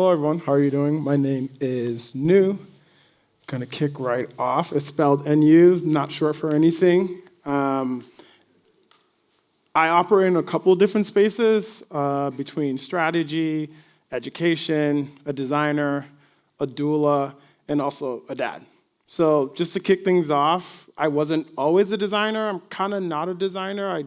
Hello, everyone. How are you doing? My name is Nu. Gonna kick right off. It's spelled N-U, not short for anything. I operate in a couple of different spaces between strategy, education, a designer, a doula, and also a dad. So just to kick things off, I wasn't always a designer. I'm kind of not a designer. I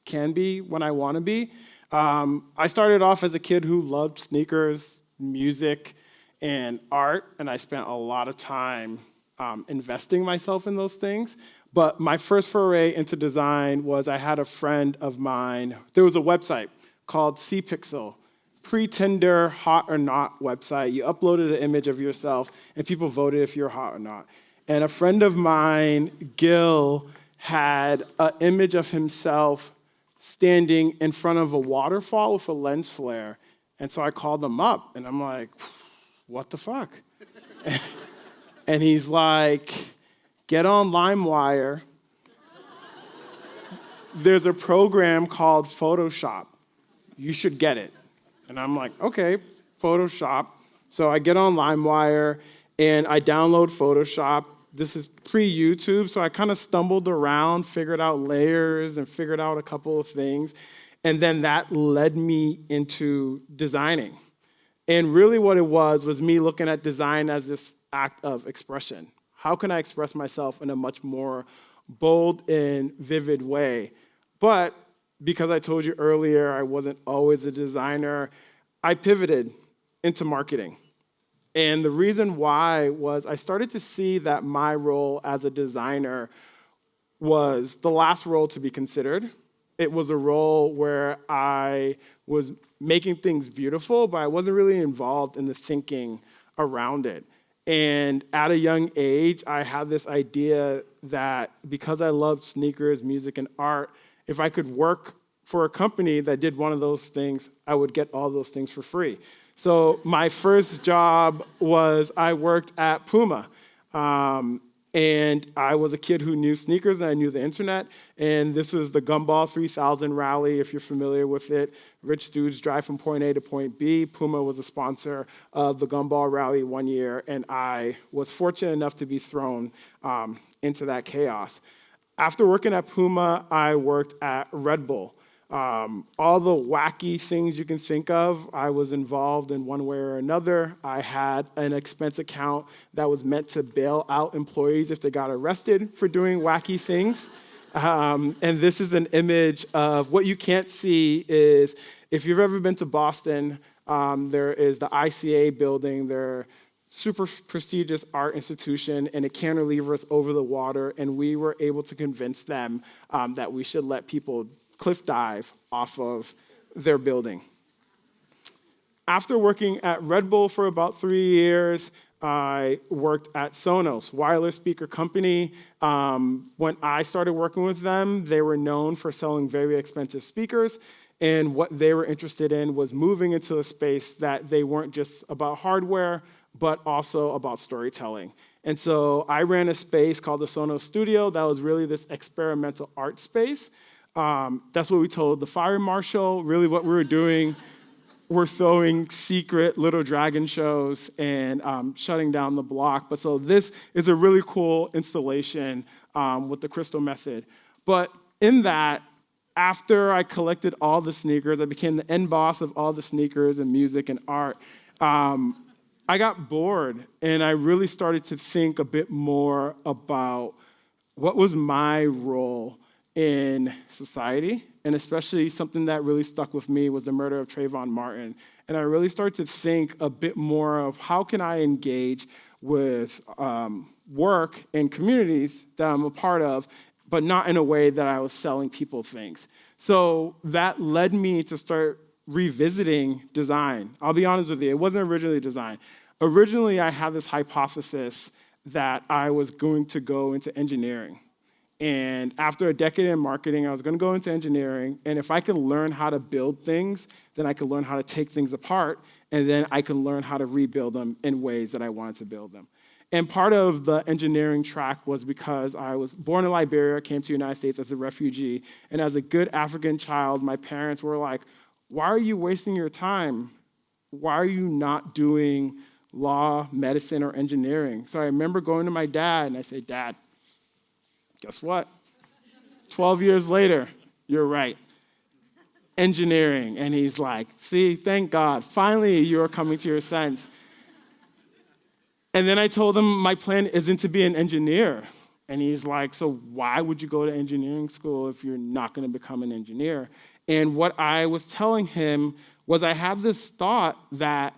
can be when I want to be. I started off as a kid who loved sneakers, music, and art, and I spent a lot of time investing myself in those things. But my first foray into design was I had a friend of mine. There was a website called C-Pixel, pre-Tinder, hot or not website. You uploaded an image of yourself, and people voted if you're hot or not. And a friend of mine, Gil, had an image of himself standing in front of a waterfall with a lens flare. And so I called him up, and I'm like, what the fuck? And he's like, get on LimeWire. There's a program called Photoshop. You should get it. And I'm like, okay, Photoshop. So I get on LimeWire, and I download Photoshop. This is pre-YouTube, so I kind of stumbled around, figured out layers, and figured out a couple of things. And then that led me into designing. And really what it was me looking at design as this act of expression. How can I express myself in a much more bold and vivid way? But because I told you earlier I wasn't always a designer, I pivoted into marketing. And the reason why was I started to see that my role as a designer was the last role to be considered. It was a role where I was making things beautiful, but I wasn't really involved in the thinking around it. And at a young age, I had this idea that because I loved sneakers, music, and art, if I could work for a company that did one of those things, I would get all those things for free. So my first job was I worked at Puma. And I was a kid who knew sneakers and I knew the internet. And this was the Gumball 3000 rally, if you're familiar with it. Rich dudes drive from point A to point B. Puma was a sponsor of the Gumball rally one year, and I was fortunate enough to be thrown into that chaos. After working at Puma, I worked at Red Bull. All the wacky things you can think of, I was involved in one way or another. I had an expense account that was meant to bail out employees if they got arrested for doing wacky things. And this is an image of what you can't see is, if you've ever been to Boston, there is the ICA building, their super prestigious art institution, and it cantilevers over the water, and we were able to convince them that we should let people cliff dive off of their building. After working at Red Bull for about 3 years, I worked at Sonos, wireless speaker company. When I started working with them, they were known for selling very expensive speakers, and what they were interested in was moving into a space that they weren't just about hardware, but also about storytelling. And so I ran a space called the Sonos Studio that was really this experimental art space. That's what we told the fire marshal. Really what we were doing, we're throwing secret little dragon shows and shutting down the block. But so this is a really cool installation with the crystal method. But in that, after I collected all the sneakers, I became the end boss of all the sneakers and music and art. I got bored, and I really started to think a bit more about what was my role in society, and especially something that really stuck with me was the murder of Trayvon Martin. And I really started to think a bit more of how can I engage with work in communities that I'm a part of, but not in a way that I was selling people things. So that led me to start revisiting design. I'll be honest with you, it wasn't originally design. Originally, I had this hypothesis that I was going to go into engineering. And after a decade in marketing, I was going to go into engineering. And if I could learn how to build things, then I could learn how to take things apart. And then I can learn how to rebuild them in ways that I wanted to build them. And part of the engineering track was because I was born in Liberia, came to the United States as a refugee. And as a good African child, my parents were like, why are you wasting your time why are you not doing law, medicine, or engineering? So I remember going to my dad, and I said, Dad, guess what? 12 years later, you're right. Engineering. And he's like, see, thank God. Finally, you're coming to your sense. And then I told him my plan isn't to be an engineer. And he's like, so why would you go to engineering school if you're not going to become an engineer? And what I was telling him was I have this thought that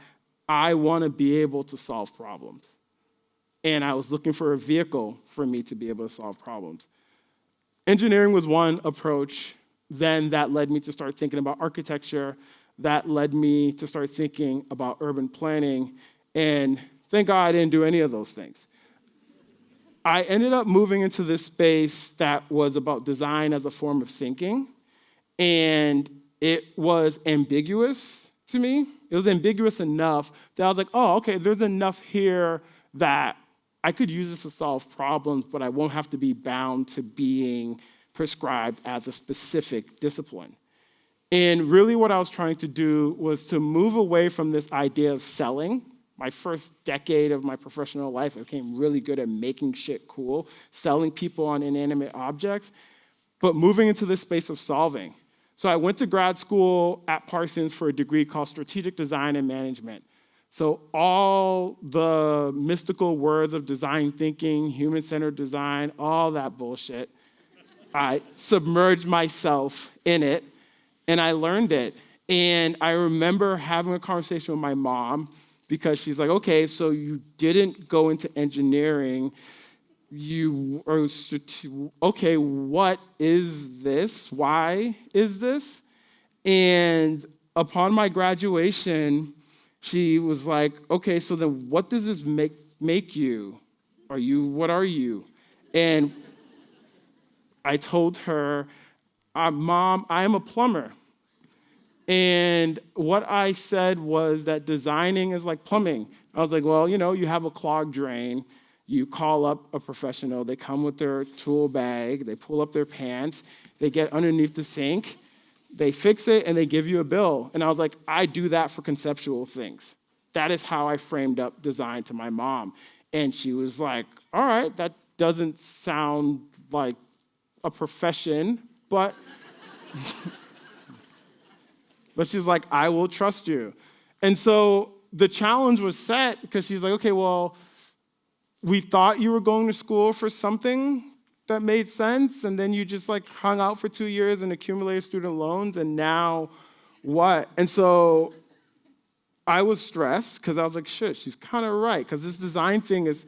I want to be able to solve problems. And I was looking for a vehicle for me to be able to solve problems. Engineering was one approach. Then that led me to start thinking about architecture. That led me to start thinking about urban planning. And thank God I didn't do any of those things. I ended up moving into this space that was about design as a form of thinking. And it was ambiguous to me. It was ambiguous enough that I was like, oh, okay, there's enough here that I could use this to solve problems, but I won't have to be bound to being prescribed as a specific discipline. And really what I was trying to do was to move away from this idea of selling. My first decade of my professional life, I became really good at making shit cool, selling people on inanimate objects, but moving into this space of solving. So I went to grad school at Parsons for a degree called Strategic Design and Management. So all the mystical words of design thinking, human-centered design, all that bullshit, I submerged myself in it, and I learned it. And I remember having a conversation with my mom because she's like, okay, so you didn't go into engineering. You are, okay, what is this? Why is this? And upon my graduation, she was like, okay, so then what does this make you? What are you? And I told her, Mom, I am a plumber. And what I said was that designing is like plumbing. I was like, well, you have a clogged drain. You call up a professional. They come with their tool bag. They pull up their pants. They get underneath the sink. They fix it, and they give you a bill. And I was like, I do that for conceptual things. That is how I framed up design to my mom. And she was like, all right, that doesn't sound like a profession, but she's like, I will trust you. And so the challenge was set because she's like, okay, well, we thought you were going to school for something that made sense, and then you just hung out for 2 years and accumulated student loans, and now what? And so I was stressed because I was like, shit, she's kind of right, because this design thing is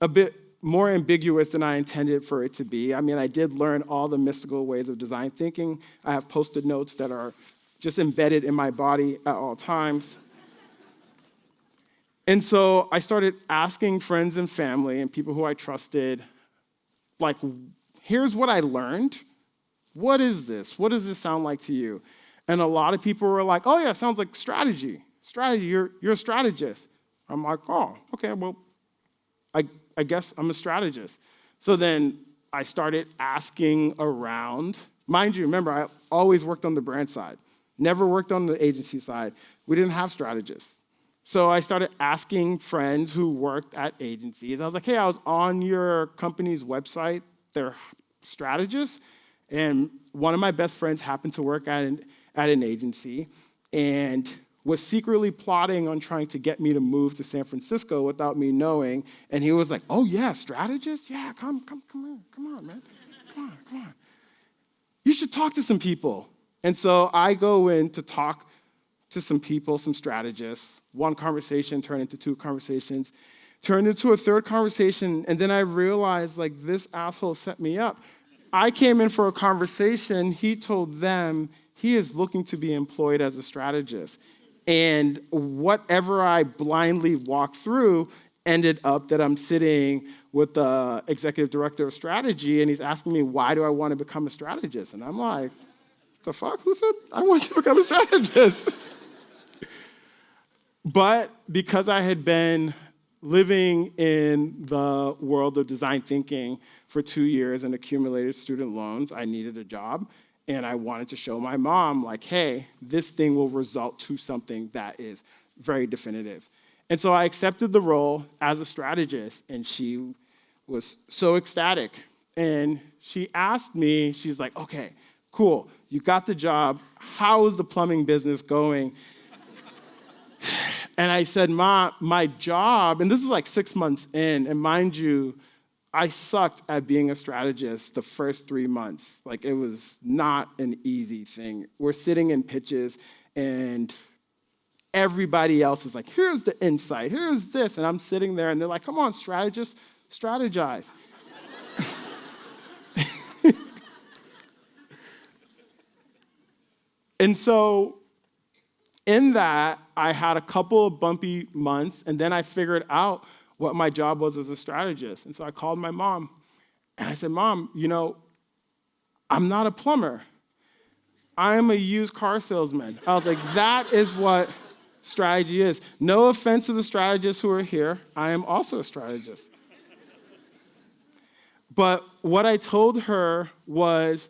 a bit more ambiguous than I intended for it to be. I mean, I did learn all the mystical ways of design thinking. I have Post-it notes that are just embedded in my body at all times. And so I started asking friends and family and people who I trusted, here's what I learned. What is this? What does this sound like to you? And a lot of people were like, oh yeah, it sounds like strategy. Strategy, you're a strategist. I'm like, oh, okay, well, I guess I'm a strategist. So then I started asking around. Mind you, remember, I always worked on the brand side, never worked on the agency side. We didn't have strategists. So I started asking friends who worked at agencies. I was like, hey, I was on your company's website. They're strategists. And one of my best friends happened to work at an agency and was secretly plotting on trying to get me to move to San Francisco without me knowing. And he was like, oh, yeah, strategist? Yeah, come on, man. Come on. You should talk to some people. And so I go in to talk to some people, some strategists. One conversation turned into two conversations, turned into a third conversation, and then I realized, this asshole set me up. I came in for a conversation. He told them he is looking to be employed as a strategist. And whatever I blindly walked through ended up that I'm sitting with the executive director of strategy, and he's asking me, why do I want to become a strategist? And I'm like, the fuck? Who said I want to become a strategist? But because I had been living in the world of design thinking for 2 years and accumulated student loans, I needed a job. And I wanted to show my mom, hey, this thing will result to something that is very definitive. And so I accepted the role as a strategist, and she was so ecstatic. And she asked me, she's like, okay, cool, you got the job. How is the plumbing business going? And I said, Ma, my job, and this was like 6 months in, and mind you, I sucked at being a strategist the first 3 months. Like, it was not an easy thing. We're sitting in pitches, and everybody else is like, here's the insight, here's this, and I'm sitting there, and they're like, come on, strategist, strategize. And so in that, I had a couple of bumpy months, and then I figured out what my job was as a strategist. And so I called my mom, and I said, Mom, I'm not a plumber. I am a used car salesman. I was like, that is what strategy is. No offense to the strategists who are here. I am also a strategist. But what I told her was,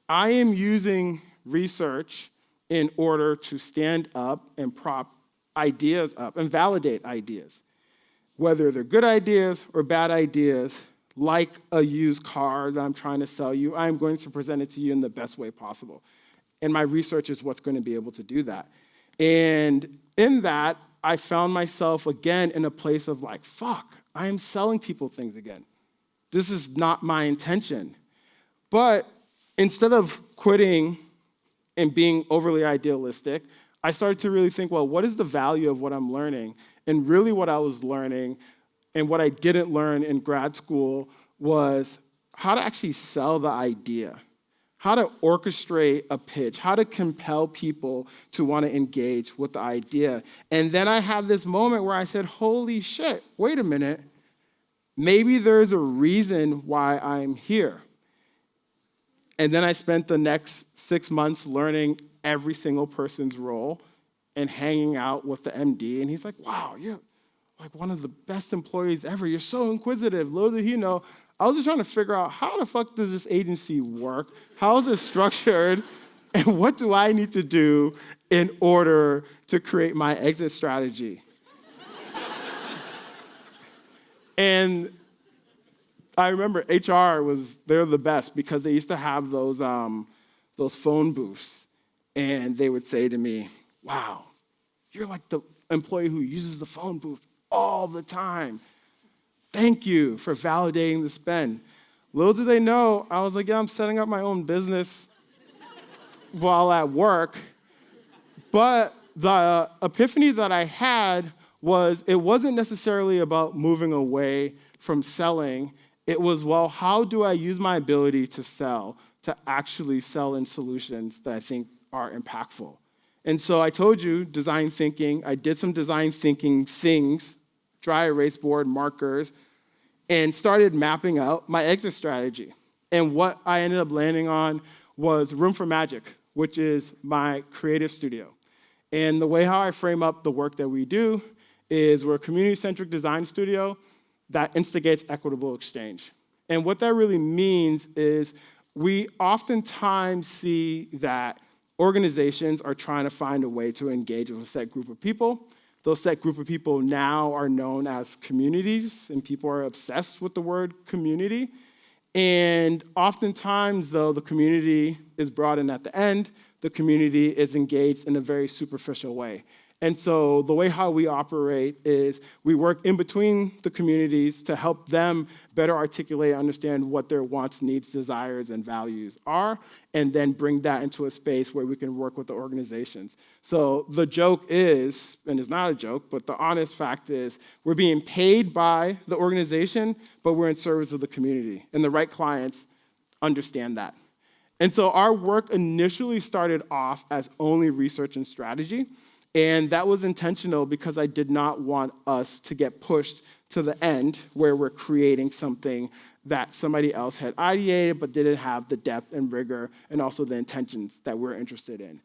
I am using research in order to stand up and prop ideas up and validate ideas. Whether they're good ideas or bad ideas, like a used car that I'm trying to sell you, I'm going to present it to you in the best way possible. And my research is what's going to be able to do that. And in that, I found myself again in a place of like, fuck, I am selling people things again. This is not my intention. But instead of quitting and being overly idealistic, I started to really think, well, what is the value of what I'm learning? And really what I was learning and what I didn't learn in grad school was how to actually sell the idea, how to orchestrate a pitch, how to compel people to want to engage with the idea. And then I had this moment where I said, holy shit, wait a minute. Maybe there's a reason why I'm here. And then I spent the next 6 months learning every single person's role and hanging out with the MD. And he's like, wow, you're like one of the best employees ever. You're so inquisitive. Little did he know, I was just trying to figure out how the fuck does this agency work? How is it structured? And what do I need to do in order to create my exit strategy? And I remember HR they're the best because they used to have those phone booths. And they would say to me, wow, you're like the employee who uses the phone booth all the time. Thank you for validating the spend. Little did they know, I was like, yeah, I'm setting up my own business while at work. But the epiphany that I had was it wasn't necessarily about moving away from selling. It was, well, how do I use my ability to sell to actually sell in solutions that I think are impactful? And so I told you, design thinking. I did some design thinking things, dry erase board, markers, and started mapping out my exit strategy. And what I ended up landing on was Room for Magic, which is my creative studio. And the way how I frame up the work that we do is we're a community-centric design studio that instigates equitable exchange. And what that really means is we oftentimes see that organizations are trying to find a way to engage with a set group of people. Those set group of people now are known as communities, and people are obsessed with the word community. And oftentimes, though, the community is brought in at the end. The community is engaged in a very superficial way. And so the way how we operate is we work in between the communities to help them better articulate and understand what their wants, needs, desires, and values are, and then bring that into a space where we can work with the organizations. So the joke is, and it's not a joke, but the honest fact is we're being paid by the organization, but we're in service of the community. And the right clients understand that. And so our work initially started off as only research and strategy. And that was intentional because I did not want us to get pushed to the end where we're creating something that somebody else had ideated but didn't have the depth and rigor and also the intentions that we're interested in.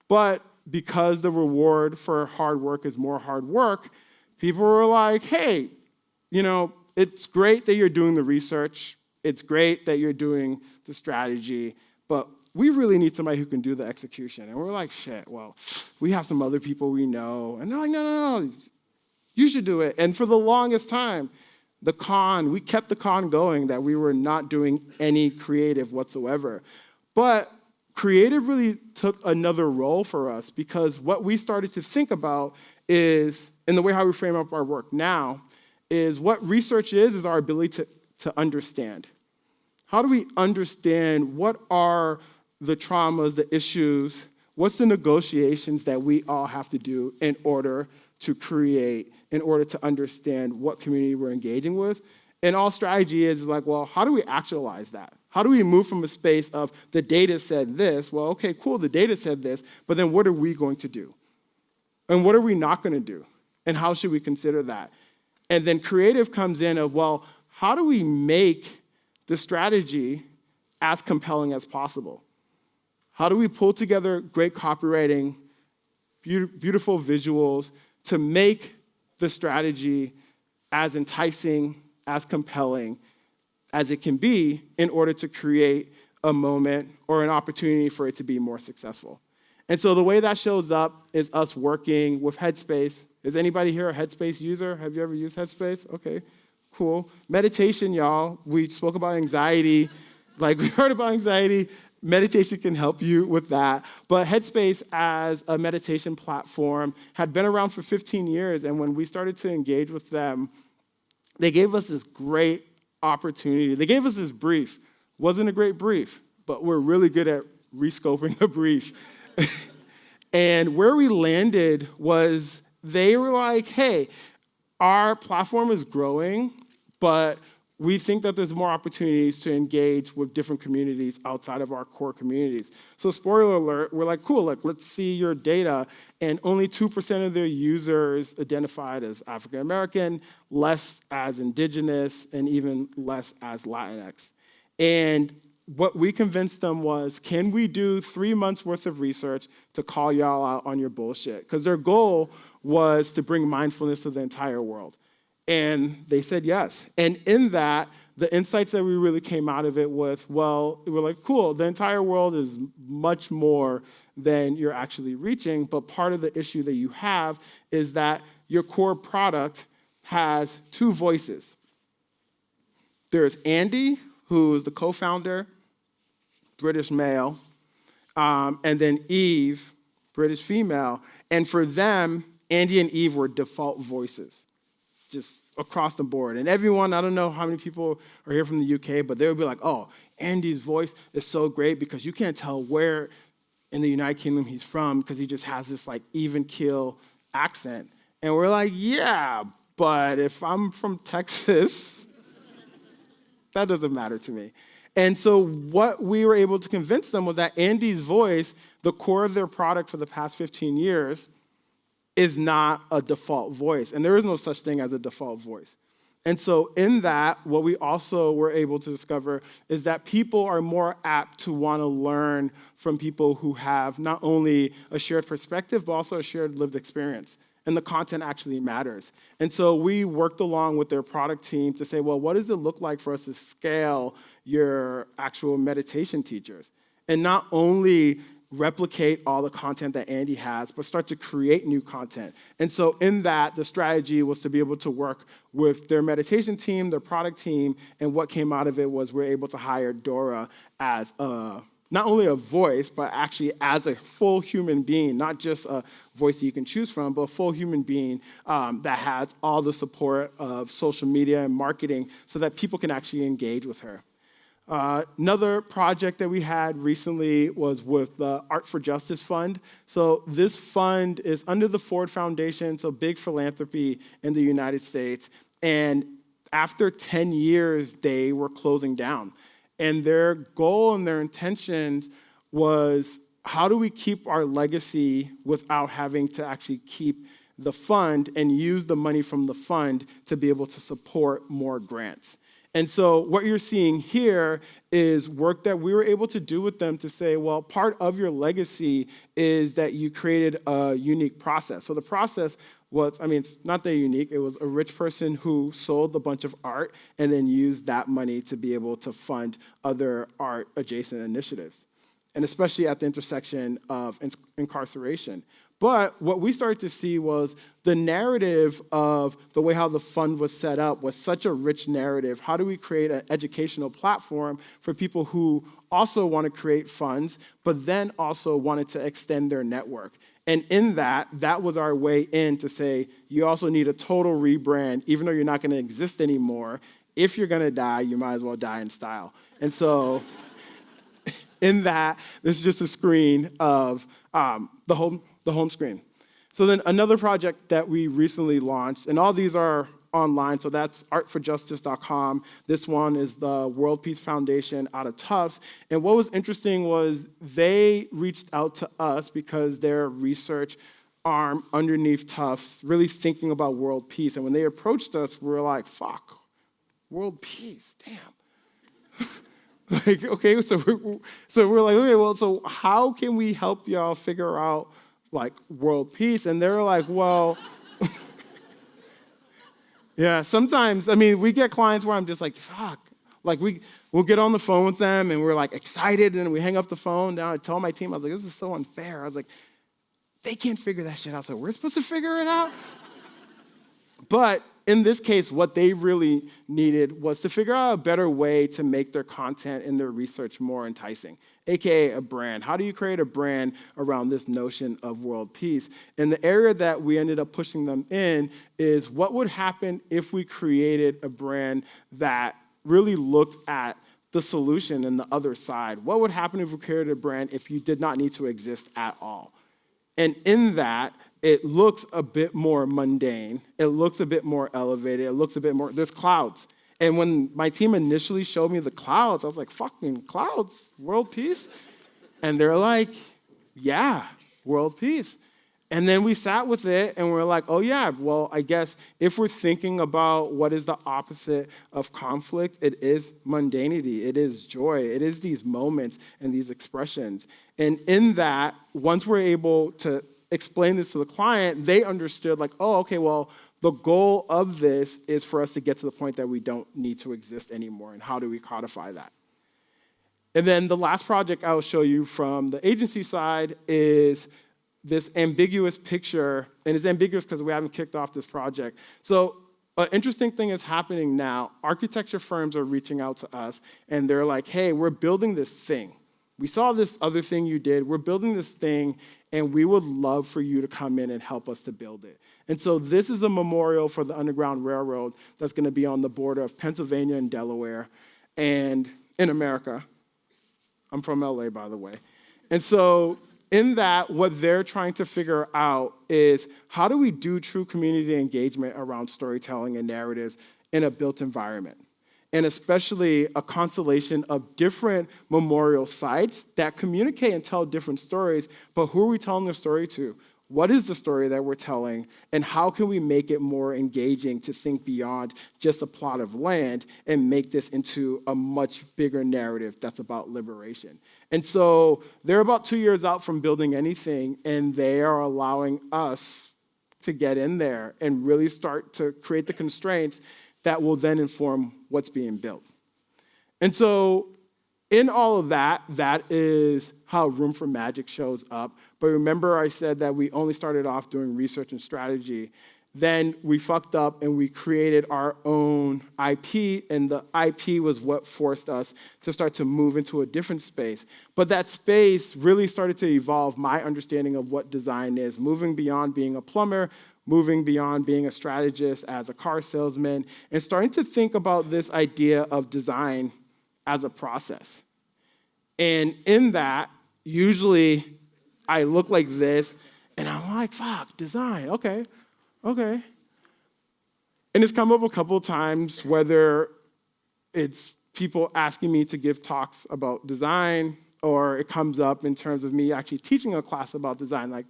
But because the reward for hard work is more hard work, people were like, hey, it's great that you're doing the research. It's great that you're doing the strategy. But we really need somebody who can do the execution. And we're like, shit, well, we have some other people we know. And they're like, no, you should do it. And for the longest time, we kept the con going that we were not doing any creative whatsoever. But creative really took another role for us, because what we started to think about is, in the way how we frame up our work now, is what research is our ability to understand. How do we understand what are the traumas, the issues, what's the negotiations that we all have to do in order to create, in order to understand what community we're engaging with? And all strategy is like, well, how do we actualize that? How do we move from a space of the data said this? Well, okay, cool, the data said this, but then what are we going to do? And what are we not going to do? And how should we consider that? And then creative comes in of, well, how do we make the strategy as compelling as possible? How do we pull together great copywriting, beautiful visuals to make the strategy as enticing, as compelling as it can be in order to create a moment or an opportunity for it to be more successful? And so the way that shows up is us working with Headspace. Is anybody here a Headspace user? Have you ever used Headspace? Okay, cool. Meditation, y'all. We spoke about anxiety. Like, we heard about anxiety. Meditation can help you with that. But Headspace, as a meditation platform, had been around for 15 years. And when we started to engage with them, they gave us this great opportunity. They gave us this brief. Wasn't a great brief, but we're really good at rescoping a brief. And where we landed was they were like, hey, our platform is growing, but we think that there's more opportunities to engage with different communities outside of our core communities. So spoiler alert, we're like, cool, let's see your data. And only 2% of their users identified as African American, less as indigenous, and even less as Latinx. And what we convinced them was, can we do 3 months worth of research to call y'all out on your bullshit? Because their goal was to bring mindfulness to the entire world. And they said yes. And in that, the insights that we really came out of it with, well, we're like, cool, the entire world is much more than you're actually reaching, but part of the issue that you have is that your core product has 2 voices. There's Andy, who is the co-founder, British male, and then Eve, British female. And for them, Andy and Eve were default voices, just across the board. And everyone, I don't know how many people are here from the UK, but they would be like, oh, Andy's voice is so great because you can't tell where in the United Kingdom he's from because he just has this like even keel accent. And we're like, yeah, but if I'm from Texas, that doesn't matter to me. And so what we were able to convince them was that Andy's voice, the core of their product for the past 15 years, is not a default voice. And there is no such thing as a default voice. And so in that, what we also were able to discover is that people are more apt to want to learn from people who have not only a shared perspective, but also a shared lived experience. And the content actually matters. And so we worked along with their product team to say, well, what does it look like for us to scale your actual meditation teachers? And not only replicate all the content that Andy has, but start to create new content. And so in that, the strategy was to be able to work with their meditation team, their product team, and what came out of it was we're able to hire Dora as not only a voice, but actually as a full human being, not just a voice that you can choose from, but a full human being that has all the support of social media and marketing so that people can actually engage with her. Another project that we had recently was with the Art for Justice Fund. So this fund is under the Ford Foundation, so big philanthropy in the United States. And after 10 years, they were closing down. And their goal and their intentions was, how do we keep our legacy without having to actually keep the fund and use the money from the fund to be able to support more grants? And so what you're seeing here is work that we were able to do with them to say, well, part of your legacy is that you created a unique process. So the process was, it's not that unique. It was a rich person who sold a bunch of art and then used that money to be able to fund other art-adjacent initiatives. and especially at the intersection of incarceration. But what we started to see was the narrative of the way how the fund was set up was such a rich narrative. How do we create an educational platform for people who also want to create funds, but then also wanted to extend their network? And in that was our way in to say, you also need a total rebrand, even though you're not going to exist anymore. If you're going to die, you might as well die in style. And so in that, this is just a screen of the home screen. So then another project that we recently launched, and all these are online, so that's artforjustice.com. This one is the World Peace Foundation out of Tufts. And what was interesting was they reached out to us because their research arm underneath Tufts really thinking about world peace. And when they approached us, we were like, fuck, world peace, damn. Like, okay, so we're like, okay, well, so how can we help y'all figure out, like, world peace? And they're like, well, yeah, sometimes, I mean, we get clients where I'm just like, fuck. Like, we'll get on the phone with them, and we're, like, excited, and we hang up the phone. Now I tell my team, I was like, this is so unfair. I was like, they can't figure that shit out, so we're supposed to figure it out? But in this case, what they really needed was to figure out a better way to make their content and their research more enticing, aka a brand. How do you create a brand around this notion of world peace? And the area that we ended up pushing them in is what would happen if we created a brand that really looked at the solution and the other side? What would happen if we created a brand if you did not need to exist at all? And in that, it looks a bit more mundane. It looks a bit more elevated. It looks a bit more, there's clouds. And when my team initially showed me the clouds, I was like, fucking clouds, world peace? And they're like, yeah, world peace. And then we sat with it and we're like, oh yeah, well, I guess if we're thinking about what is the opposite of conflict, it is mundanity, it is joy, it is these moments and these expressions. And in that, once we're able to explain this to the client, they understood like, oh, okay, well, the goal of this is for us to get to the point that we don't need to exist anymore, and how do we codify that? And then the last project I will show you from the agency side is this ambiguous picture, and it's ambiguous because we haven't kicked off this project. So an interesting thing is happening now. Architecture firms are reaching out to us, and they're like, hey, we're building this thing. We saw this other thing you did. We're building this thing, and we would love for you to come in and help us to build it. And so this is a memorial for the Underground Railroad that's going to be on the border of Pennsylvania and Delaware, and in America. I'm from LA, by the way. And so in that, what they're trying to figure out is how do we do true community engagement around storytelling and narratives in a built environment? And especially a constellation of different memorial sites that communicate and tell different stories, but who are we telling the story to? What is the story that we're telling, and how can we make it more engaging to think beyond just a plot of land and make this into a much bigger narrative that's about liberation? And so they're about 2 years out from building anything, and they are allowing us to get in there and really start to create the constraints that will then inform what's being built. And so in all of that, that is how Room for Magic shows up. But remember I said that we only started off doing research and strategy. Then we fucked up and we created our own IP, and the IP was what forced us to start to move into a different space. But that space really started to evolve my understanding of what design is, moving beyond being a plumber, moving beyond being a strategist as a car salesman, and starting to think about this idea of design as a process. And in that, usually I look like this, and I'm like, fuck, design, okay. And it's come up a couple of times, whether it's people asking me to give talks about design, or it comes up in terms of me actually teaching a class about design. Like,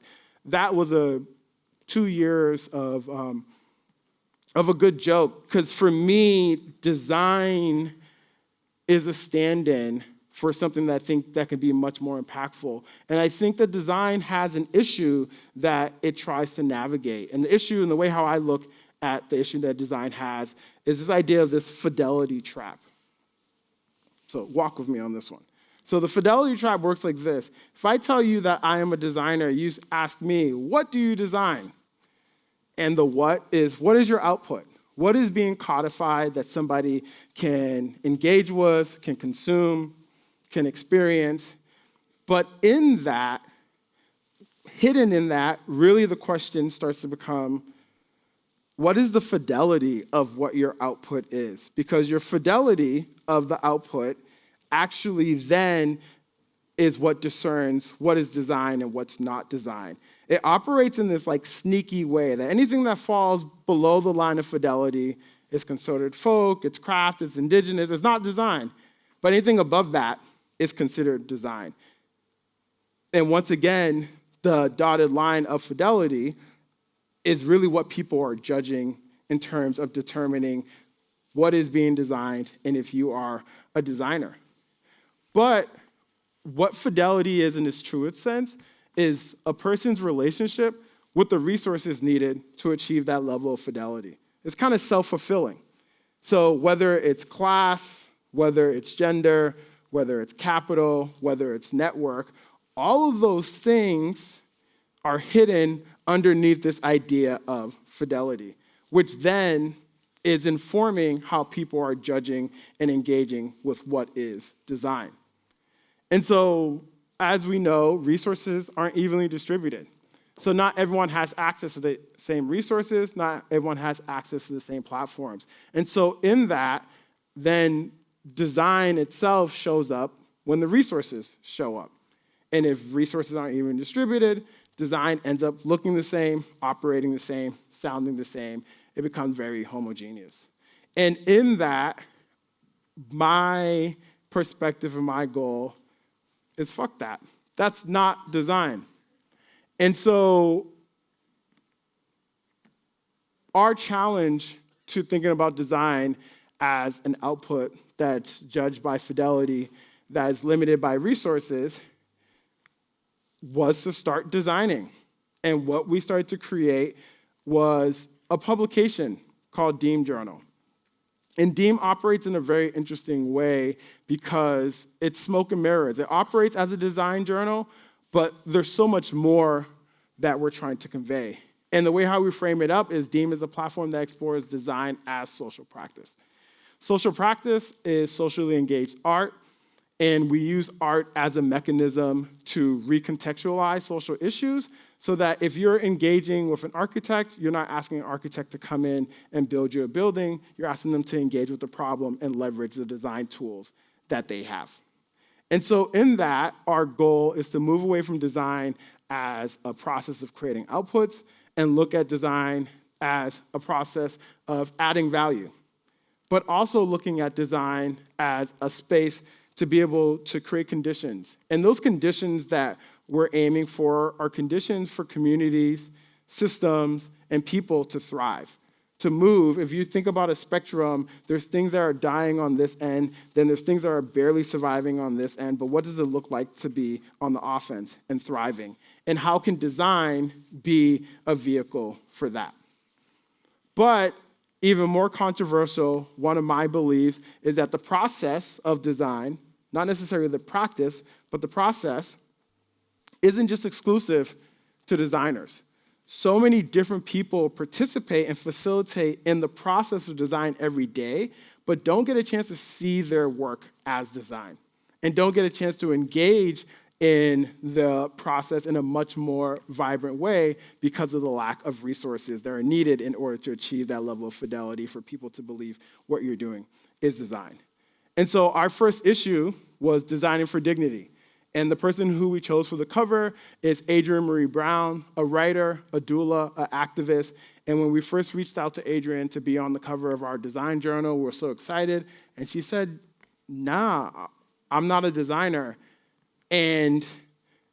that was 2 years of a good joke, because for me, design is a stand-in for something that I think that can be much more impactful. And I think that design has an issue that it tries to navigate. And the issue, and the way how I look at the issue that design has, is this idea of this fidelity trap. So walk with me on this one. So the fidelity trap works like this. If I tell you that I am a designer, you ask me, what do you design? And the what is your output? What is being codified that somebody can engage with, can consume, can experience? But in that, hidden in that, really the question starts to become, what is the fidelity of what your output is? Because your fidelity of the output actually then is what discerns what is design and what's not design. It operates in this like sneaky way that anything that falls below the line of fidelity is considered folk, it's craft, it's indigenous, it's not design. But anything above that is considered design. And once again, the dotted line of fidelity is really what people are judging in terms of determining what is being designed and if you are a designer. But what fidelity is in its truest sense is a person's relationship with the resources needed to achieve that level of fidelity. It's kind of self-fulfilling. So whether it's class, whether it's gender, whether it's capital, whether it's network, all of those things are hidden underneath this idea of fidelity, which then is informing how people are judging and engaging with what is design. And so, as we know, resources aren't evenly distributed. So not everyone has access to the same resources, not everyone has access to the same platforms. And so in that, then design itself shows up when the resources show up. And if resources aren't even distributed, design ends up looking the same, operating the same, sounding the same. It becomes very homogeneous. And in that, my perspective and my goal is fuck that. That's not design. And so our challenge to thinking about design as an output that's judged by fidelity, that is limited by resources, was to start designing. And what we started to create was a publication called Deem Journal. And Deem operates in a very interesting way because it's smoke and mirrors. It operates as a design journal, but there's so much more that we're trying to convey. And the way how we frame it up is Deem is a platform that explores design as social practice. Social practice is socially engaged art, and we use art as a mechanism to recontextualize social issues so that if you're engaging with an architect, you're not asking an architect to come in and build you a building. You're asking them to engage with the problem and leverage the design tools that they have. And so in that, our goal is to move away from design as a process of creating outputs and look at design as a process of adding value, but also looking at design as a space to be able to create conditions. And those conditions that we're aiming for are conditions for communities, systems, and people to thrive, to move. If you think about a spectrum, there's things that are dying on this end, then there's things that are barely surviving on this end, but what does it look like to be on the offense and thriving? And how can design be a vehicle for that? But even more controversial, one of my beliefs is that the process of design, not necessarily the practice, but the process, isn't just exclusive to designers. So many different people participate and facilitate in the process of design every day, but don't get a chance to see their work as design, and don't get a chance to engage in the process in a much more vibrant way because of the lack of resources that are needed in order to achieve that level of fidelity for people to believe what you're doing is design. And so our first issue was designing for dignity. And the person who we chose for the cover is Adrienne Marie Brown, a writer, a doula, an activist. And when we first reached out to Adrienne to be on the cover of our design journal, we were so excited. And she said, nah, I'm not a designer. And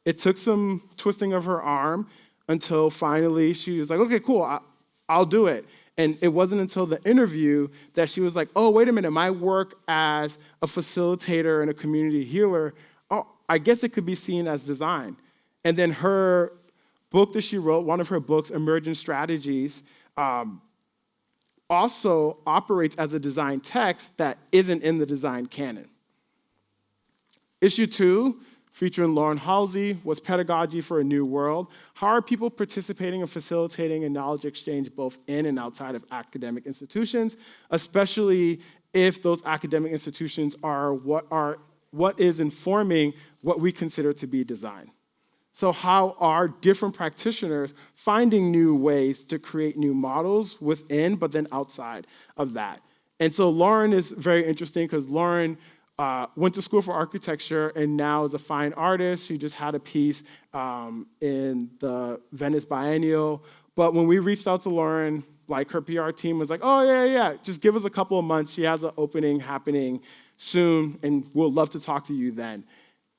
it took some twisting of her arm until finally she was like, okay, cool, I'll do it. And it wasn't until the interview that she was like, oh, wait a minute, my work as a facilitator and a community healer, oh, I guess it could be seen as design. And then her book that she wrote, one of her books, Emergent Strategies, also operates as a design text that isn't in the design canon. Issue 2, featuring Lauren Halsey, was Pedagogy for a New World. How are people participating and facilitating a knowledge exchange both in and outside of academic institutions, especially if those academic institutions are what is informing what we consider to be design? So how are different practitioners finding new ways to create new models within, but then outside of that? And so Lauren is very interesting because Lauren went to school for architecture and now is a fine artist. She just had a piece in the Venice Biennial. But when we reached out to Lauren, like her PR team was like, oh, yeah, just give us a couple of months. She has an opening happening soon, and we'll love to talk to you then.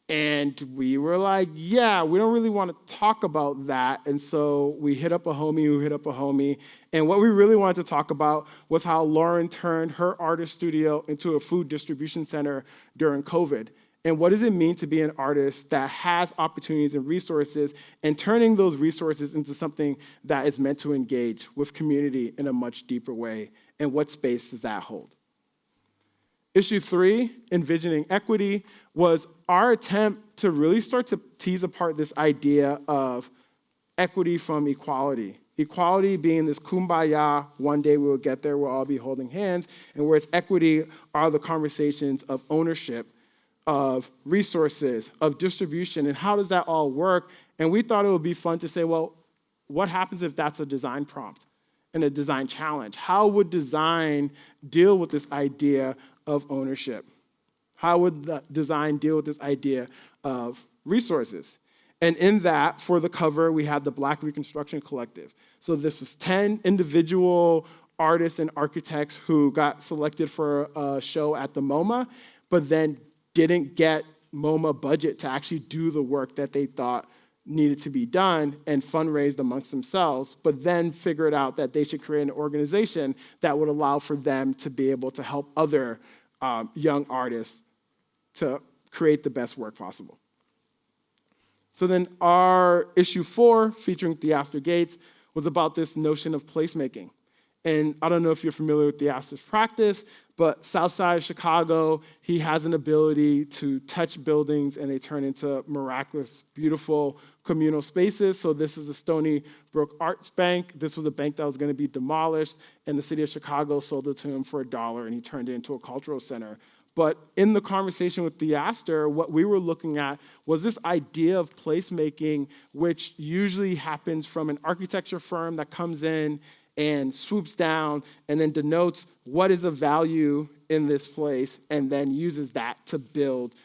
And we were like, yeah, we don't really want to talk about that. And so we hit up a homie who hit up a homie. And what we really wanted to talk about was how Lauren turned her artist studio into a food distribution center during COVID. And what does it mean to be an artist that has opportunities and resources and turning those resources into something that is meant to engage with community in a much deeper way? And what space does that hold? Issue 3, Envisioning Equity, was our attempt to really start to tease apart this idea of equity from equality. Equality being this kumbaya, one day we will get there, we'll all be holding hands, and whereas equity are the conversations of ownership, of resources, of distribution, and how does that all work? And we thought it would be fun to say, well, what happens if that's a design prompt and a design challenge? How would design deal with this idea of ownership? How would the design deal with this idea of resources? And in that, for the cover, we had the Black Reconstruction Collective. So this was 10 individual artists and architects who got selected for a show at the MoMA, but then didn't get MoMA budget to actually do the work that they thought needed to be done and fundraised amongst themselves, but then figured out that they should create an organization that would allow for them to be able to help other young artists to create the best work possible. So then our issue 4, featuring Theaster Gates, was about this notion of placemaking. And I don't know if you're familiar with Theaster's practice, but south side of Chicago, he has an ability to touch buildings and they turn into miraculous, beautiful communal spaces. So this is the Stony Brook Arts Bank. This was a bank that was going to be demolished, and the city of Chicago sold it to him for $1, and he turned it into a cultural center. But in the conversation with Theaster, what we were looking at was this idea of placemaking, which usually happens from an architecture firm that comes in and swoops down and then denotes what is of value in this place and then uses that to build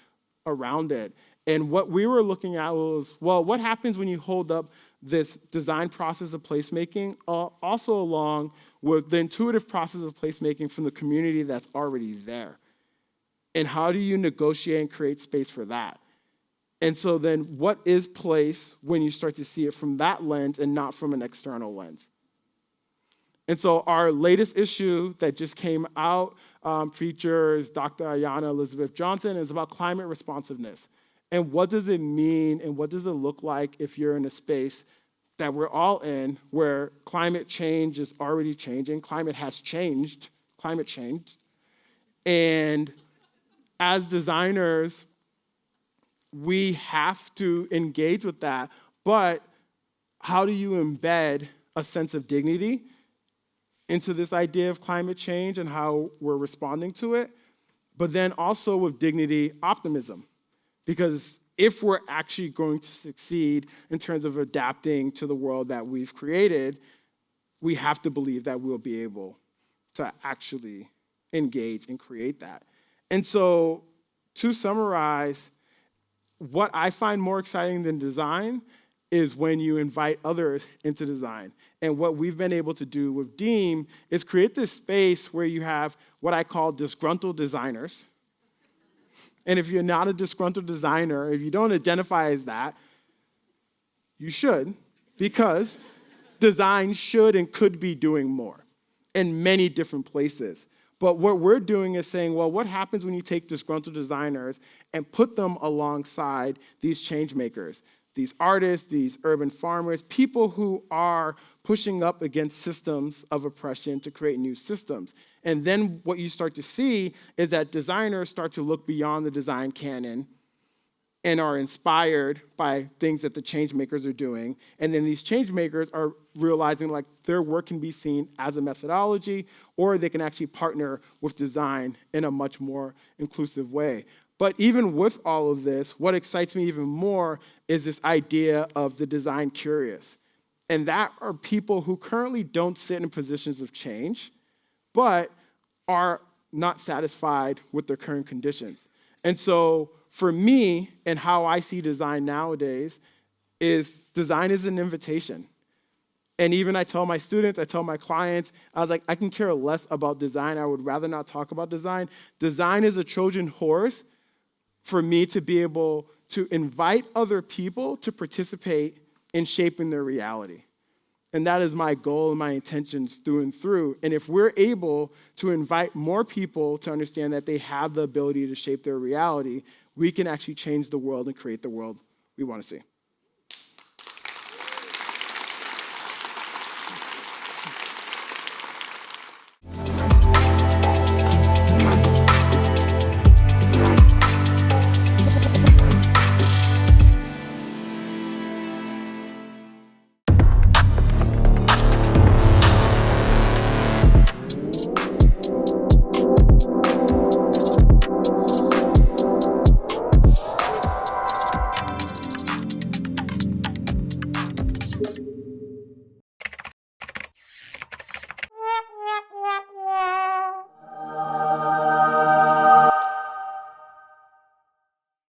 around it. And what we were looking at was, well, what happens when you hold up this design process of placemaking also along with the intuitive process of placemaking from the community that's already there? And how do you negotiate and create space for that? And so then what is place when you start to see it from that lens and not from an external lens? And so our latest issue that just came out features Dr. Ayanna Elizabeth Johnson. It's about climate responsiveness. And what does it mean and what does it look like if you're in a space that we're all in where climate change is already changing, climate has changed, climate changed. And as designers, we have to engage with that, but how do you embed a sense of dignity into this idea of climate change and how we're responding to it, but then also with dignity, optimism? Because if we're actually going to succeed in terms of adapting to the world that we've created, we have to believe that we'll be able to actually engage and create that. And so, to summarize, what I find more exciting than design is when you invite others into design. And what we've been able to do with Deem is create this space where you have what I call disgruntled designers. And if you're not a disgruntled designer, if you don't identify as that, you should, because design should and could be doing more in many different places. But what we're doing is saying, well, what happens when you take disgruntled designers and put them alongside these change makers, these artists, these urban farmers, people who are pushing up against systems of oppression to create new systems? And then what you start to see is that designers start to look beyond the design canon and are inspired by things that the change makers are doing. And then these change makers are realizing like their work can be seen as a methodology, or they can actually partner with design in a much more inclusive way. But even with all of this, what excites me even more is this idea of the design curious. And that are people who currently don't sit in positions of change, but are not satisfied with their current conditions. And so for me, and how I see design nowadays, is design is an invitation. And even I tell my students, I tell my clients, I was like, I can care less about design. I would rather not talk about design. Design is a Trojan horse for me to be able to invite other people to participate in shaping their reality. And that is my goal and my intentions through and through. And if we're able to invite more people to understand that they have the ability to shape their reality, we can actually change the world and create the world we want to see.